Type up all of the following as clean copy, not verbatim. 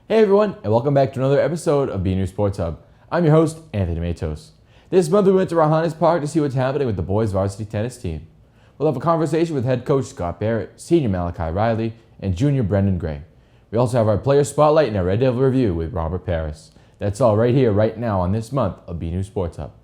Hey everyone, and welcome back to another episode of BNEWS Sports Hub. I'm your host, Anthony Matos. This month we went to Rahanes Park to see what's happening with the boys varsity tennis team. We'll have a conversation with head coach Scott Barrett, senior Malachi Riley, and junior Brendan Gray. We also have our player spotlight and our Red Devil review with Robert Paris. That's all right here, right now on this month of BNEWS Sports Hub.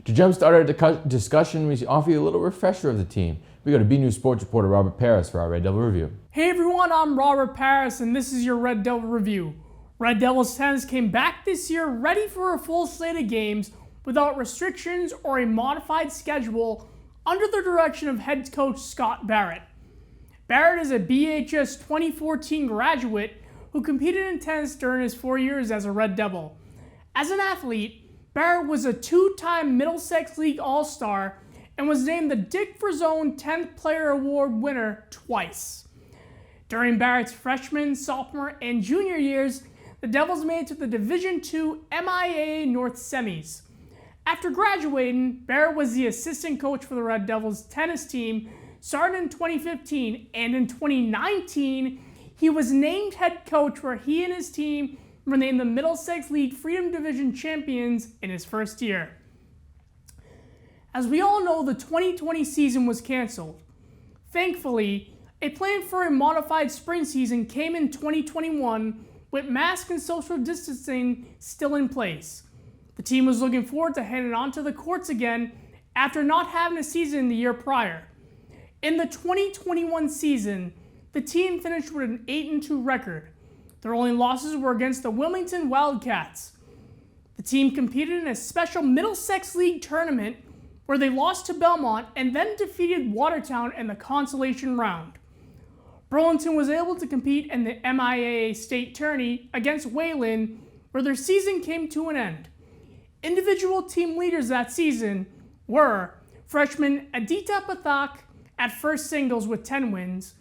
To jumpstart our discussion, we offer you a little refresher of the team. We go to BNews Sports reporter Robert Paris for our Red Devil review. Hey everyone, I'm Robert Paris, and this is your Red Devil review. Red Devils tennis came back this year ready for a full slate of games without restrictions or a modified schedule under the direction of head coach Scott Barrett. Barrett is a BHS 2014 graduate who competed in tennis during his 4 years as a Red Devil. As an athlete, Barrett was a two-time Middlesex League All-Star and was named the Dick Frazone 10th Player Award winner twice. During Barrett's freshman, sophomore, and junior years, the Devils made it to the Division II MIAA North semis. After graduating, Barrett was the assistant coach for the Red Devils tennis team starting in 2015, and in 2019, he was named head coach where he and his team were named the Middlesex League Freedom Division champions in his first year. As we all know, the 2020 season was canceled. Thankfully, a plan for a modified spring season came in 2021 with mask and social distancing still in place. The team was looking forward to heading onto the courts again after not having a season the year prior. In the 2021 season, the team finished with an 8-2 record. Their only losses were against the Wilmington Wildcats. The team competed in a special Middlesex League tournament where they lost to Belmont and then defeated Watertown in the consolation round. Burlington was able to compete in the MIAA state tourney against Wayland, where their season came to an end. Individual team leaders that season were freshman Adita Pathak at first singles with 10 wins,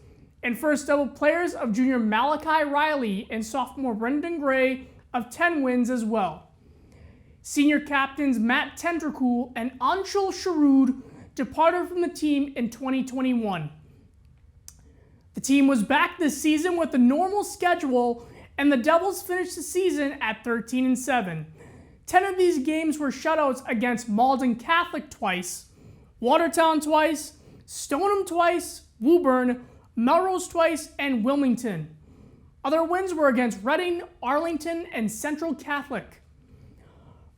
and first double players of junior Malachi Riley and sophomore Brendan Gray of 10 wins as well. Senior captains Matt Tendercool and Anshul Sharud departed from the team in 2021. The team was back this season with a normal schedule, and the Devils finished the season at 13-7. 10 of these games were shutouts against Malden Catholic twice, Watertown twice, Stoneham twice, Woburn, Melrose twice, and Wilmington. Other wins were against Reading, Arlington, and Central Catholic.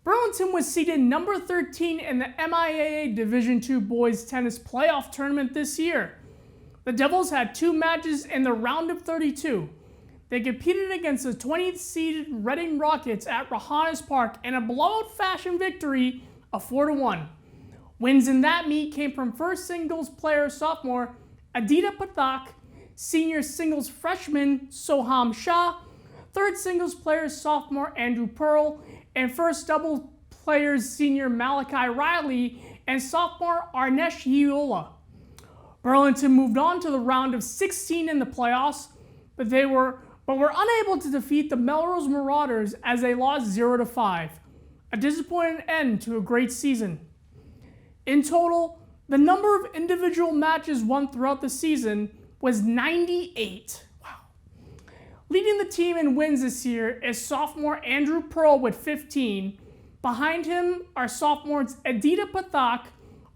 Burlington was seeded number 13 in the MIAA Division II Boys Tennis Playoff Tournament this year. The Devils had 2 matches in the round of 32. They competed against the 20th seeded Reading Rockets at Rahanes Park in a blowout fashion victory of 4-1. Wins in that meet came from first singles player sophomore Adita Pathak, senior singles freshman Soham Shah, third singles player sophomore Andrew Pearl, and first double players senior Malachi Riley and sophomore Arnesh Yola. Burlington moved on to the round of 16 in the playoffs, but were unable to defeat the Melrose Marauders as they lost 0-5, a disappointing end to a great season. In total, the number of individual matches won throughout the season was 98. Wow. Leading the team in wins this year is sophomore Andrew Pearl with 15. Behind him are sophomores Adita Pathak,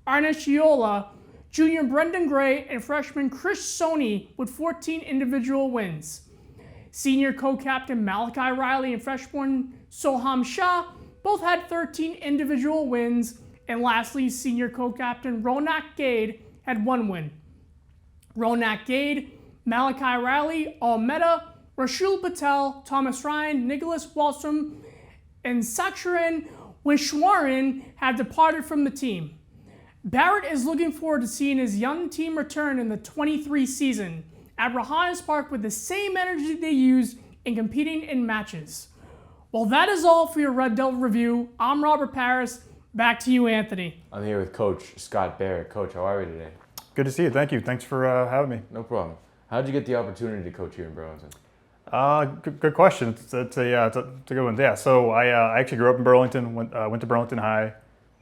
Arnesh Yola, junior Brendan Gray, and freshman Chris Soni with 14 individual wins. Senior co-captain Malachi Riley and freshman Soham Shah both had 13 individual wins. And lastly, senior co-captain Ronak Gade had 1 win. Ronak Gade, Malachi Riley, Almeda, Rashul Patel, Thomas Ryan, Nicholas Wallstrom, and Saksharan Wishwaran have departed from the team. Barrett is looking forward to seeing his young team return in the 23 season at Rahanes Park with the same energy they used in competing in matches. Well, that is all for your Red Devil review. I'm Robert Paris. Back to you, Anthony. I'm here with Coach Scott Barrett. Coach, how are we today? Good to see you. Thank you. Thanks for having me. No problem. How did you get the opportunity to coach here in Burlington? Good question. It's a good one. Yeah. So I actually grew up in Burlington. Went to Burlington High.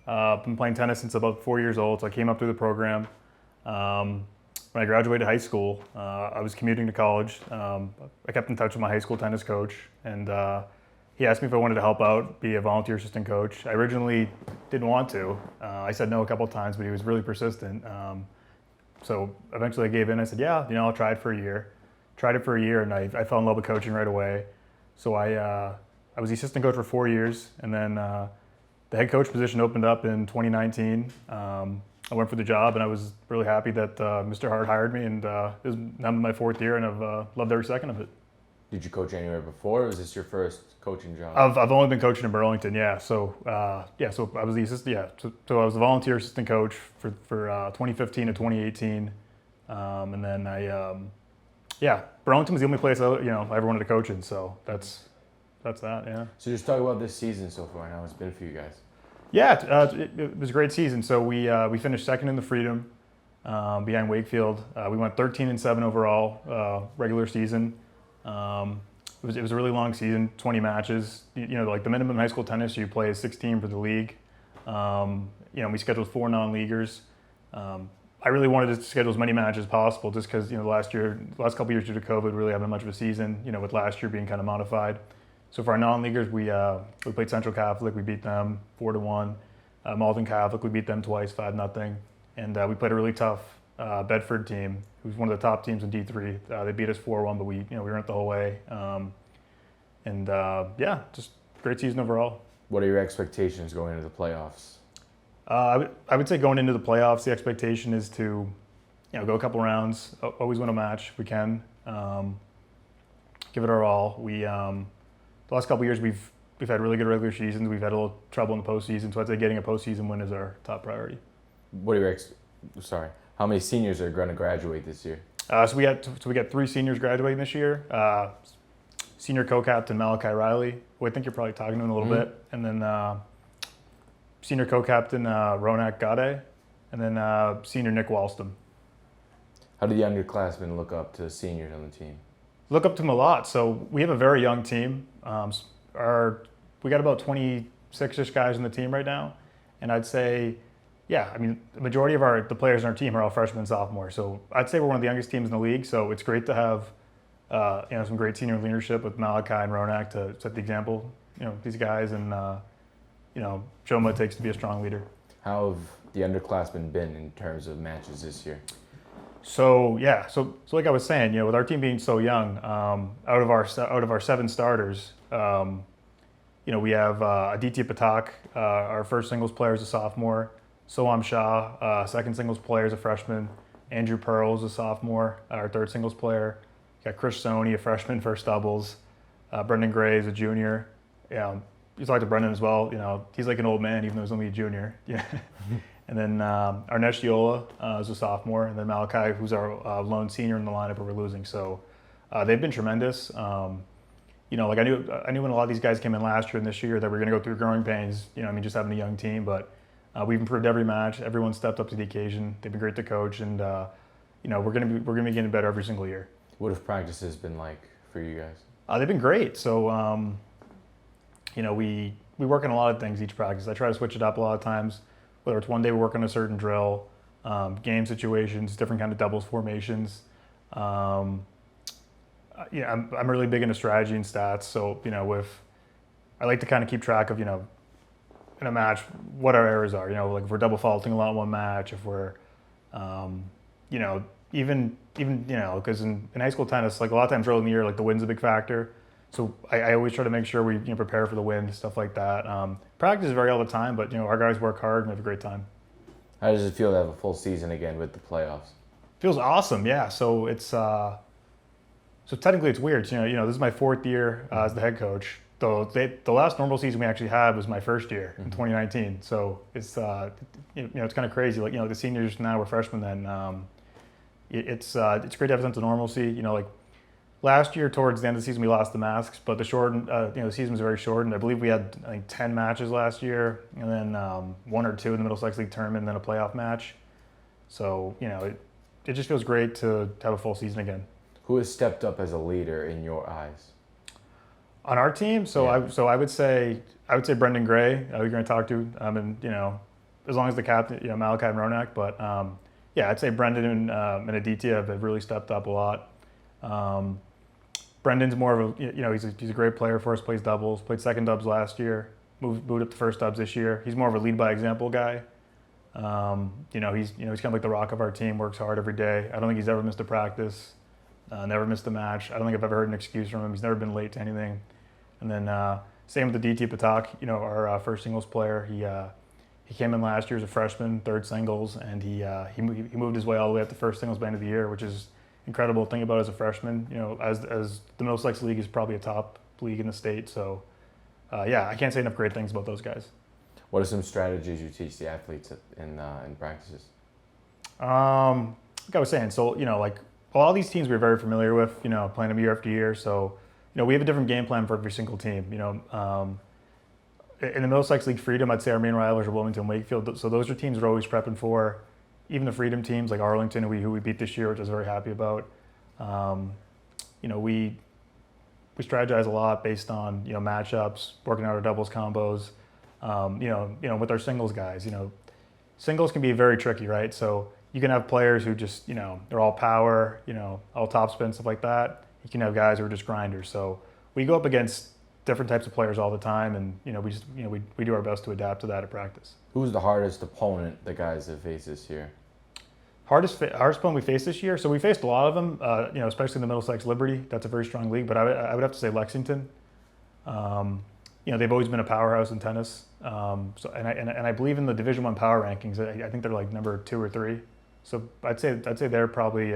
Been playing tennis since about 4 years old. So I came up through the program. When I graduated high school, I was commuting to college. I kept in touch with my high school tennis coach, and he asked me if I wanted to help out, be a volunteer assistant coach. I originally didn't want to. I said no a couple of times, but he was really persistent. So eventually I gave in. I said, yeah, I'll try it for a year. Tried it for a year, and I fell in love with coaching right away. So I was the assistant coach for 4 years, and then the head coach position opened up in 2019. I went for the job, and I was really happy that Mr. Hart hired me, and it was now my 4th year, and I've loved every second of it. Did you coach anywhere before, or was this your first coaching job? I've only been coaching in Burlington, yeah. So so I was the assistant, yeah. So I was the volunteer assistant coach for 2015 to 2018, and then Burlington was the only place I ever wanted to coach in. So that's that, yeah. So just talk about this season so far. Now it's been for you guys. Yeah, it was a great season. So we finished second in the Freedom behind Wakefield. We went 13-7 overall regular season. It was a really long season, 20 matches. Like the minimum in high school tennis you play is 16 for the league. We scheduled 4 non-leaguers. I really wanted to schedule as many matches as possible just because the last couple of years due to COVID really haven't much of a season. With last year being kind of modified. So for our non-leaguers, we played Central Catholic. We beat them 4-1. Malden Catholic, we beat them twice, 5-0. And we played a really tough Bedford team, who's one of the top teams in D3. They beat us 4-1, but we were in it the whole way. Just great season overall. What are your expectations going into the playoffs? I would say going into the playoffs, the expectation is to go a couple rounds, always win a match if we can. Give it our all. The last couple of years we've had really good regular seasons. We've had a little trouble in the postseason, so I'd say getting a postseason win is our top priority. What are your how many seniors are going to graduate this year? So we got 3 seniors graduating this year. Senior co-captain Malachi Riley, who I think you're probably talking to in a little bit, and then senior co-captain Ronak Gade, and then senior Nick Walston. How do the underclassmen look up to seniors on the team? Look up to them a lot. So we have a very young team. We got about 26-ish guys in the team right now, and I'd say, the majority of the players on our team are all freshmen and sophomores. So I'd say we're one of the youngest teams in the league. So it's great to have some great senior leadership with Malachi and Ronak to set the example. These guys, and show them what it takes to be a strong leader. How have the underclassmen been in terms of matches this year? So like I was saying, with our team being so young, out of our 7 starters, we have Aditya Patak, our first singles player is a sophomore. Soham Shah, second singles player is a freshman. Andrew Pearl is a sophomore, our third singles player. Got Chris Stoney, a freshman, first doubles. Brendan Gray is a junior. You talked to Brendan as well. He's like an old man, even though he's only a junior. Yeah. And then Arnesh Yola is a sophomore, and then Malachi, who's our lone senior in the lineup, but we're losing. So they've been tremendous. I knew when a lot of these guys came in last year and this year that we're going to go through growing pains. Just having a young team, but we've improved every match. Everyone stepped up to the occasion. They've been great to coach, and we're going to be getting better every single year. What have practices been like for you guys? They've been great. So we work on a lot of things each practice. I try to switch it up a lot of times. Whether it's one day we work on a certain drill, game situations, different kind of doubles formations. I'm really big into strategy and stats. So I like to kind of keep track of in a match what our errors are. Like if we're double faulting a lot in one match, if we're even because in high school tennis, like a lot of times early in the year, like the wind's a big factor. So I always try to make sure we prepare for the wind, stuff like that. Practice vary all the time, but our guys work hard and we have a great time. How does it feel to have a full season again with the playoffs? Feels awesome, yeah. So it's so technically it's weird. This is my 4th year as the head coach. The last normal season we actually had was my first year in 2019. So it's it's kind of crazy. Like the seniors now were freshmen then. It's great to have a sense of normalcy. last year towards the end of the season we lost the masks, but the season was very shortened. I believe we had 10 matches last year, and then 1 or 2 in the Middlesex League tournament, and then a playoff match. So it just feels great to have a full season again. Who has stepped up as a leader in your eyes? On our team, I would say Brendan Gray. We're going to talk to, and as long as the captain, Malachi and Ronak. But I'd say Brendan and Aditya have really stepped up a lot. Brendan's more of a he's a great player for us. Plays doubles. Played second dubs last year. Moved up to first dubs this year. He's more of a lead by example guy. He's kind of like the rock of our team. Works hard every day. I don't think he's ever missed a practice. Never missed a match. I don't think I've ever heard an excuse from him. He's never been late to anything. And then same with the DT Patak, our first singles player. He came in last year as a freshman, third singles, and he moved his way all the way up to first singles by end of the year, which is incredible to think about as a freshman. As the Middlesex League is probably a top league in the state. So I can't say enough great things about those guys. What are some strategies you teach the athletes in practices? Like I was saying, so all these teams we're very familiar with, playing them year after year. So we have a different game plan for every single team. In the Middlesex League Freedom, I'd say our main rivals are Wilmington, Wakefield. So those are teams we're always prepping for. Even the Freedom teams like Arlington, who we beat this year, which I was very happy about. We strategize a lot based on matchups, working out our doubles combos. With our singles guys, singles can be very tricky, right? So you can have players who just they're all power, all topspin, stuff like that. You can have guys who are just grinders. So we go up against different types of players all the time, and we do our best to adapt to that at practice. Who's the hardest opponent the guys have faced this year? Hardest opponent we faced this year. So we faced a lot of them, especially in the Middlesex Liberty. That's a very strong league, but I would have to say Lexington. They've always been a powerhouse in tennis. I believe in the Division I power rankings, I think they're like number 2 or 3. So I'd say they're probably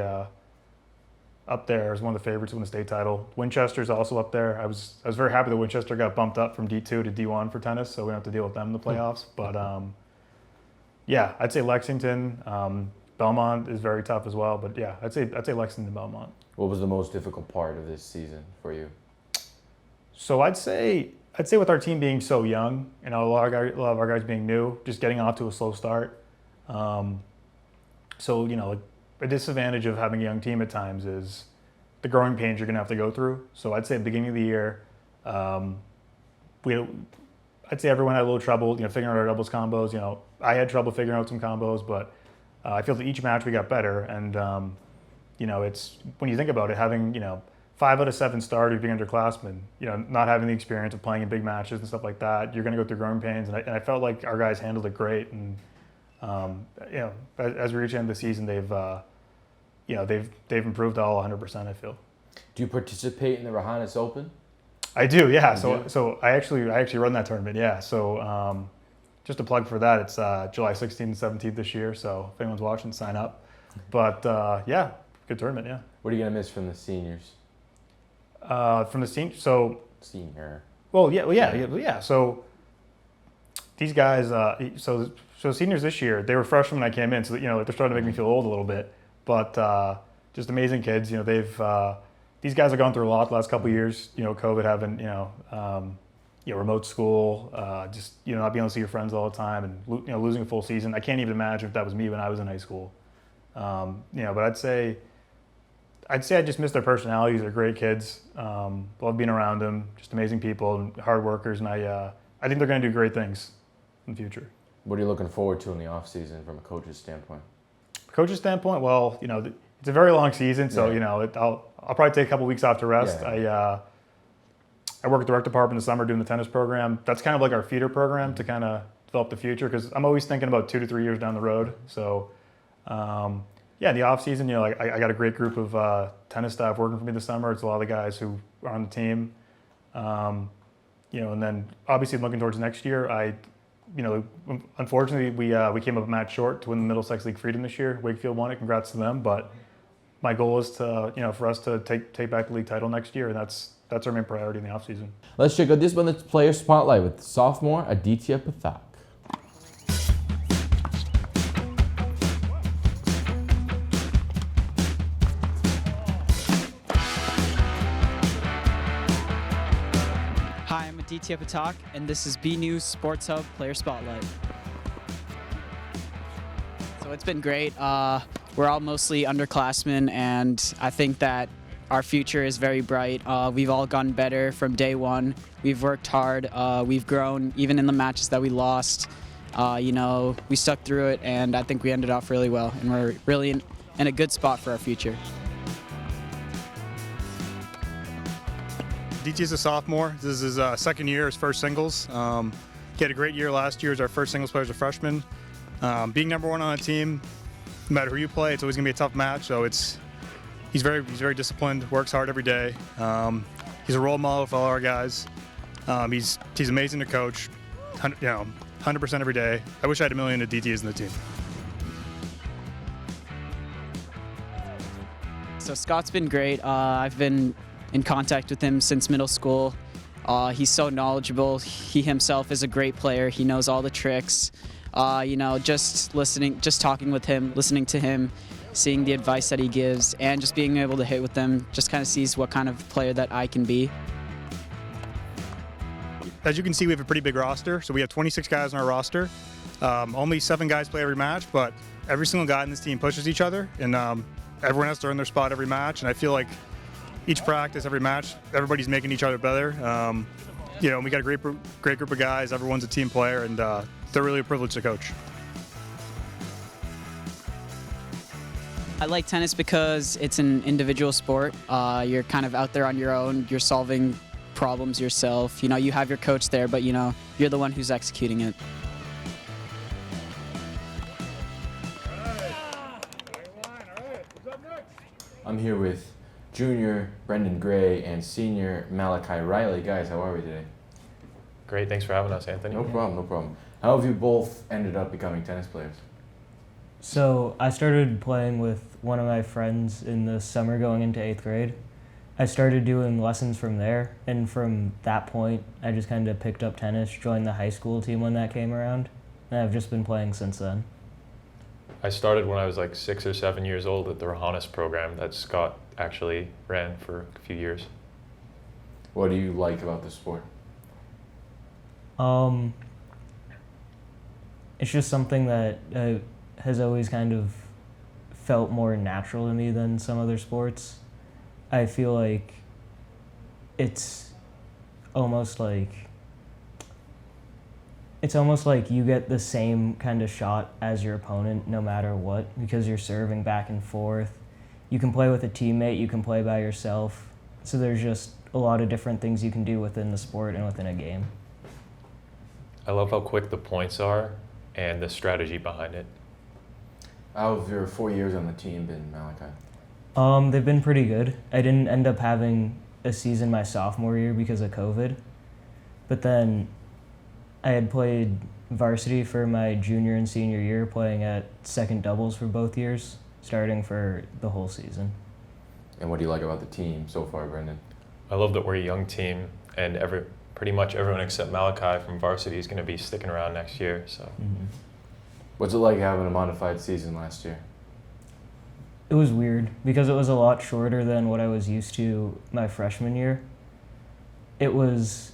up there as one of the favorites to win the state title. Winchester's also up there. I was very happy that Winchester got bumped up from D2 to D1 for tennis, so we don't have to deal with them in the playoffs. But I'd say Lexington. Belmont is very tough as well. But I'd say Lexington and Belmont. What was the most difficult part of this season for you? So I'd say with our team being so young, a lot of our guys being new, just getting off to a slow start. A disadvantage of having a young team at times is the growing pains you're going to have to go through. So I'd say at the beginning of the year, I'd say everyone had a little trouble, figuring out our doubles combos. I had trouble figuring out some combos, but I feel that each match we got better. And it's when you think about it, having 5 out of 7 starters being underclassmen, not having the experience of playing in big matches and stuff like that, you're going to go through growing pains. And I felt like our guys handled it great. And as we reach the end of the season, they've improved all 100%. I feel. Do you participate in the Rohannes Open? I do, yeah. So I actually run that tournament, yeah. So just a plug for that. It's July 16th and 17th this year. So if anyone's watching, sign up. But good tournament, yeah. What are you gonna miss from the seniors? From the senior. Well, yeah. So these guys, so seniors this year, they were freshmen when I came in, so they're starting to make me feel old a little bit. But just amazing kids. These guys have gone through a lot the last couple of years. COVID having remote school, just not being able to see your friends all the time, and losing a full season. I can't even imagine if that was me when I was in high school. But I'd say I just miss their personalities. They're great kids. Love being around them. Just amazing people and hard workers. And I think they're going to do great things in the future. What are you looking forward to in the off season from a coach's standpoint? Coach's standpoint, well, it's a very long season, so I'll probably take a couple weeks off to rest. Yeah. I work at the rec department in the summer doing the tennis program. That's kind of like our feeder program to kind of develop the future, because I'm always thinking about 2 to 3 years down the road. So, in the off season, I got a great group of tennis staff working for me this summer. It's a lot of the guys who are on the team. And then obviously looking towards next year, unfortunately, we came up a match short to win the Middlesex League Freedom this year. Wakefield won it. Congrats to them. But my goal is to, for us to take back the league title next year, and that's our main priority in the offseason. Let's check out this month's player spotlight with sophomore Aditya Pathak. Aditya Patak, and this is BNEWS Sports Hub Player Spotlight. So it's been great. We're all mostly underclassmen, and I think that our future is very bright. We've all gotten better from day one. We've worked hard. We've grown, even in the matches that we lost. We stuck through it, and I think we ended off really well, and we're really in a good spot for our future. DT is a sophomore. This is his second year, his first singles. He had a great year last year as our first singles player as a freshman. Being number one on a team, no matter who you play, it's always going to be a tough match. So he's very disciplined, works hard every day. He's a role model for all our guys. He's amazing to coach, 100% every day. I wish I had a million of DTs in the team. So Scott's been great. I've been in contact with him since middle school. He's so knowledgeable. He himself is a great player. He knows all the tricks. Just talking with him, listening to him, seeing the advice that he gives, and just being able to hit with them, just kind of sees what kind of player that I can be. As you can see, we have a pretty big roster. So we have 26 guys on our roster. Only 7 guys play every match, but every single guy in this team pushes each other, and everyone has to earn their spot every match. And I feel like each practice, every match, everybody's making each other better. We got a great group of guys. Everyone's a team player, and they're really a privilege to coach. I like tennis because it's an individual sport. You're kind of out there on your own. You're solving problems yourself. You have your coach there, but you're the one who's executing it. I'm here with junior Brendan Gray and senior Malachi Riley. Guys, how are we today? Great, thanks for having us, Anthony. No problem. How have you both ended up becoming tennis players? So I started playing with one of my friends in the summer going into 8th grade. I started doing lessons from there, and from that point, I just kind of picked up tennis, joined the high school team when that came around, and I've just been playing since then. I started when I was like 6 or 7 years old at the Rahanis program that Scott actually ran for a few years. What do you like about the sport? It's just something that has always kind of felt more natural to me than some other sports. I feel like it's almost like you get the same kind of shot as your opponent no matter what, because you're serving back and forth. You can play with a teammate, you can play by yourself. So there's just a lot of different things you can do within the sport and within a game. I love how quick the points are and the strategy behind it. How have your 4 years on the team been, Malachi? They've been pretty good. I didn't end up having a season my sophomore year because of COVID. But then I had played varsity for my junior and senior year, playing at second doubles for both years, starting for the whole season. And what do you like about the team so far, Brendan? I love that we're a young team, and pretty much everyone except Malachi from varsity is going to be sticking around next year. So, What's it like having a modified season last year? It was weird because it was a lot shorter than what I was used to my freshman year. It was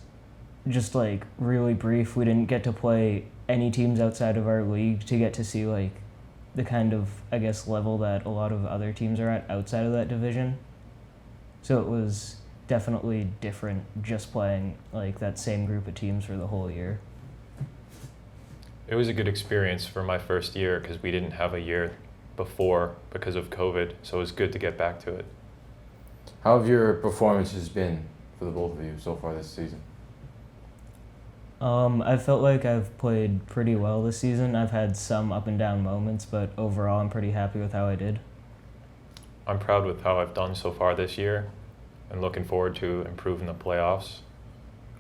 just like really brief. We didn't get to play any teams outside of our league to get to see like the kind of, I guess, level that a lot of other teams are at outside of that division. So it was definitely different just playing like that same group of teams for the whole year. it was a good experience for my first year because we didn't have a year before because of COVID, so it was good to get back to it. How have your performances been for the both of you so far this season? I felt like I've played pretty well this season. I've had some up and down moments, but overall I'm pretty happy with how I did. I'm proud with how I've done so far this year and looking forward to improving the playoffs.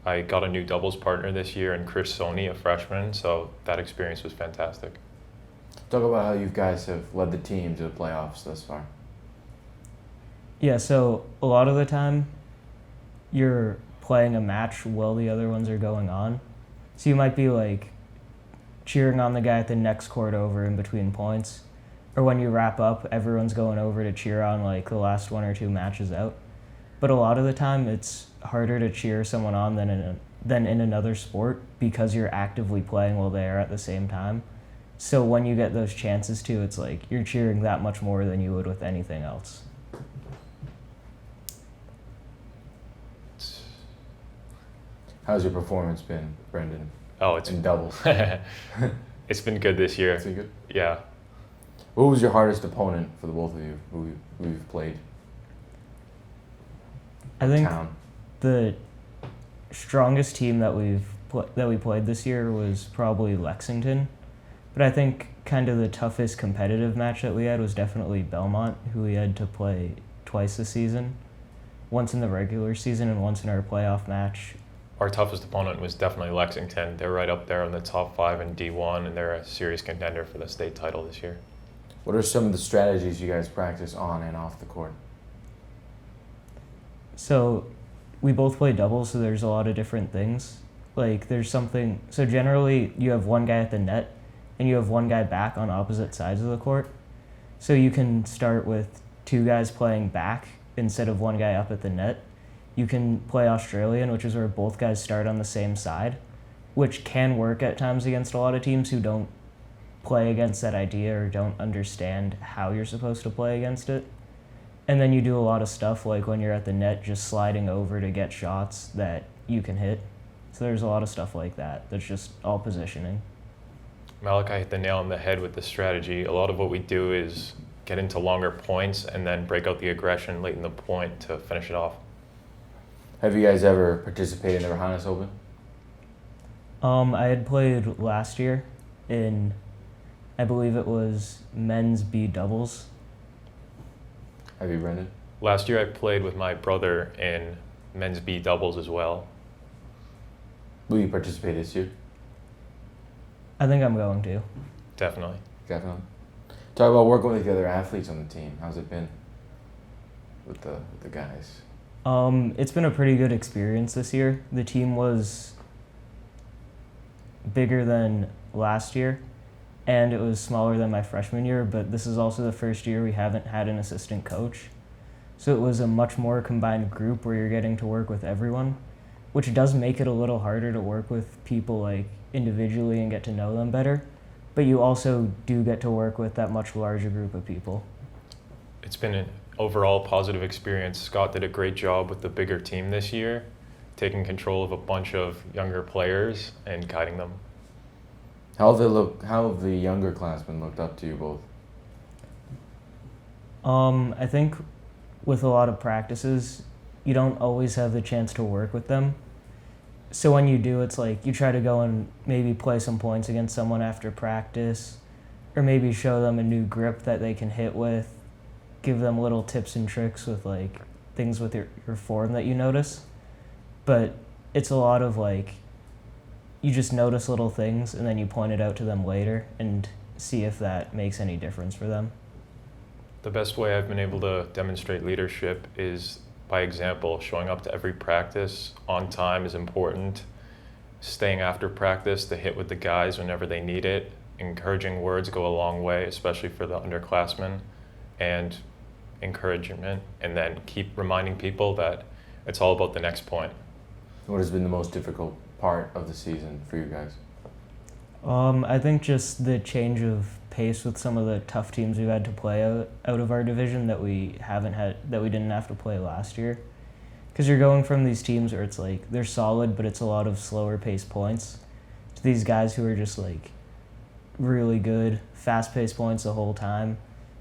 I got a new doubles partner this year in Chris Sony, a freshman, so that experience was fantastic. Talk about how you guys have led the team to the playoffs thus far. Yeah, so a lot of the time you're playing a match while the other ones are going on. So you might be like cheering on the guy at the next court over in between points. Or when you wrap up, everyone's going over to cheer on like the last one or two matches out. But a lot of the time it's harder to cheer someone on than than in another sport because you're actively playing while they are at the same time. So when you get those chances too, it's like you're cheering that much more than you would with anything else. How's your performance been, Brendan? Oh, it's in doubles. It's been good this year. It's been good. Yeah. What was your hardest opponent for the both of you who you've played? I think Town. the strongest team that we played this year was probably Lexington, but I think kind of the toughest competitive match that we had was definitely Belmont, who we had to play twice this season, once in the regular season and once in our playoff match. Our toughest opponent was definitely Lexington. They're right up there in the top 5 in D1, and they're a serious contender for the state title this year. What are some of the strategies you guys practice on and off the court? So we both play doubles, so there's a lot of different things. Like there's something, so generally you have one guy at the net and you have one guy back on opposite sides of the court. So you can start with 2 guys playing back instead of one guy up at the net. You can play Australian, which is where both guys start on the same side, which can work at times against a lot of teams who don't play against that idea or don't understand how you're supposed to play against it. And then you do a lot of stuff like when you're at the net, just sliding over to get shots that you can hit. So there's a lot of stuff like that that's just all positioning. Malachi hit the nail on the head with the strategy. A lot of what we do is get into longer points and then break out the aggression late in the point to finish it off. Have you guys ever participated in the Rohannes Open? I had played last year in, I believe it was men's B doubles. Have you, Brendan? Last year I played with my brother in men's B doubles as well. Will you participate this year? I think I'm going to. Definitely. Definitely. Talk about working with the other athletes on the team. How's it been with the guys? It's been a pretty good experience this year. The team was bigger than last year, and it was smaller than my freshman year, but this is also the first year we haven't had an assistant coach. So it was a much more combined group where you're getting to work with everyone, which does make it a little harder to work with people like individually and get to know them better, but you also do get to work with that much larger group of people. It's been an overall positive experience. Scott did a great job with the bigger team this year, taking control of a bunch of younger players and guiding them. How have the younger classmen looked up to you both? I think with a lot of practices, you don't always have the chance to work with them. So when you do, it's like you try to go and maybe play some points against someone after practice, or maybe show them a new grip that they can hit with, give them little tips and tricks with like things with your form that you notice. But it's a lot of like, you just notice little things and then you point it out to them later and see if that makes any difference for them. The best way I've been able to demonstrate leadership is by example. Showing up to every practice on time is important. Staying after practice to hit with the guys whenever they need it. Encouraging words go a long way, especially for the underclassmen. And encouragement, and then keep reminding people that it's all about the next point. What has been the most difficult part of the season for you guys? I think just the change of pace with some of the tough teams we've had to play out of our division that we didn't have to play last year. Because you're going from these teams where it's like they're solid, but it's a lot of slower paced points, to these guys who are just like really good, fast paced points the whole time.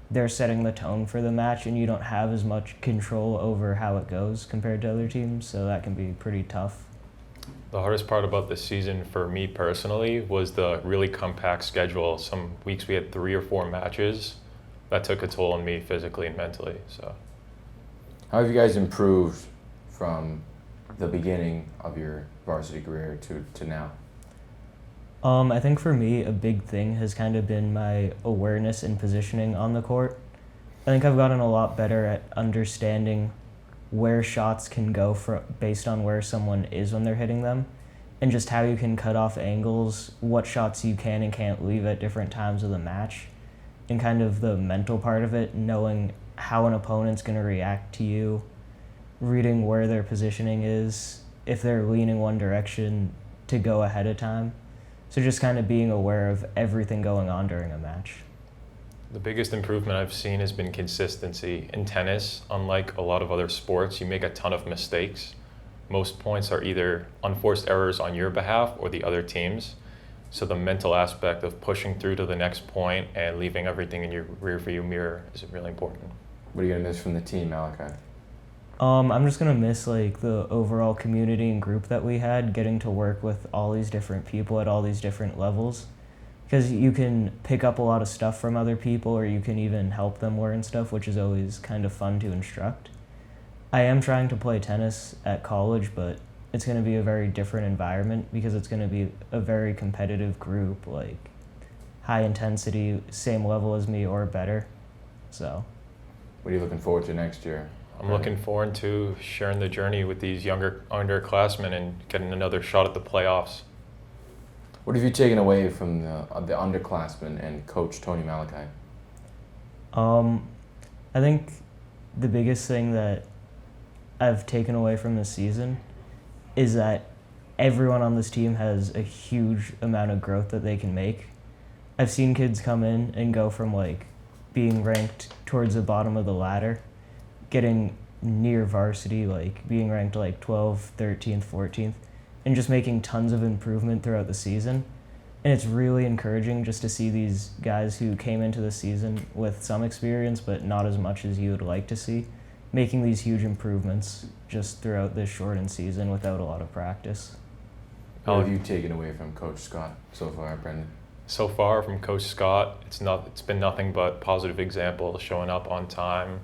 They're setting the tone for the match, and you don't have as much control over how it goes compared to other teams, so that can be pretty tough. The hardest part about this season for me personally was the really compact schedule. Some weeks we had 3 or 4 matches. That took a toll on me physically and mentally. So, how have you guys improved from the beginning of your varsity career to now? I think for me, a big thing has kind of been my awareness and positioning on the court. I think I've gotten a lot better at understanding where shots can go based on where someone is when they're hitting them, and just how you can cut off angles, what shots you can and can't leave at different times of the match, and kind of the mental part of it, knowing how an opponent's going to react to you, reading where their positioning is, if they're leaning one direction to go ahead of time. So just kind of being aware of everything going on during a match. The biggest improvement I've seen has been consistency. In tennis, unlike a lot of other sports, you make a ton of mistakes. Most points are either unforced errors on your behalf or the other team's. So the mental aspect of pushing through to the next point and leaving everything in your rearview mirror is really important. What are you going to miss from the team, Malachi? I'm just gonna miss like the overall community and group that we had, getting to work with all these different people at all these different levels, because you can pick up a lot of stuff from other people, or you can even help them learn stuff, which is always kind of fun to instruct. I am trying to play tennis at college, but it's going to be a very different environment because it's going to be a very competitive group, like high intensity, same level as me or better. So, what are you looking forward to next year? I'm looking forward to sharing the journey with these younger underclassmen and getting another shot at the playoffs. What have you taken away from the underclassmen and Coach Tony Malachi? I think the biggest thing that I've taken away from this season is that everyone on this team has a huge amount of growth that they can make. I've seen kids come in and go from like being ranked towards the bottom of the ladder, getting near varsity, like being ranked like 12th, 13th, 14th, and just making tons of improvement throughout the season. And it's really encouraging just to see these guys who came into the season with some experience, but not as much as you would like to see, making these huge improvements just throughout this shortened season without a lot of practice. What have you taken away from Coach Scott so far, Brendan? So far from Coach Scott, it's been nothing but positive examples, showing up on time,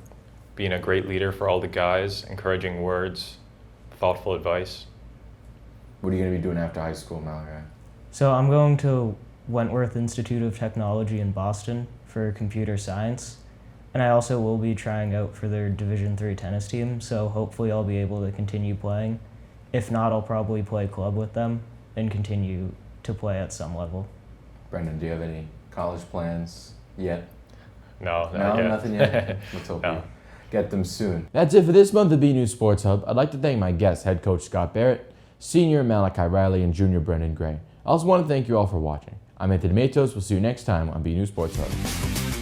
being a great leader for all the guys, encouraging words, thoughtful advice. What are you going to be doing after high school, Malachi? So I'm going to Wentworth Institute of Technology in Boston for computer science. And I also will be trying out for their Division III tennis team, so hopefully I'll be able to continue playing. If not, I'll probably play club with them and continue to play at some level. Brendan, do you have any college plans yet? No, not yet. Nothing yet? Let's hope No. you get them soon. That's it for this month of BNEWS Sports Hub. I'd like to thank my guests, head coach Scott Barrett, senior Malachi Riley, and junior Brendan Gray. I also want to thank you all for watching. I'm Anthony Matos. We'll see you next time on BNEWS Sports Hub.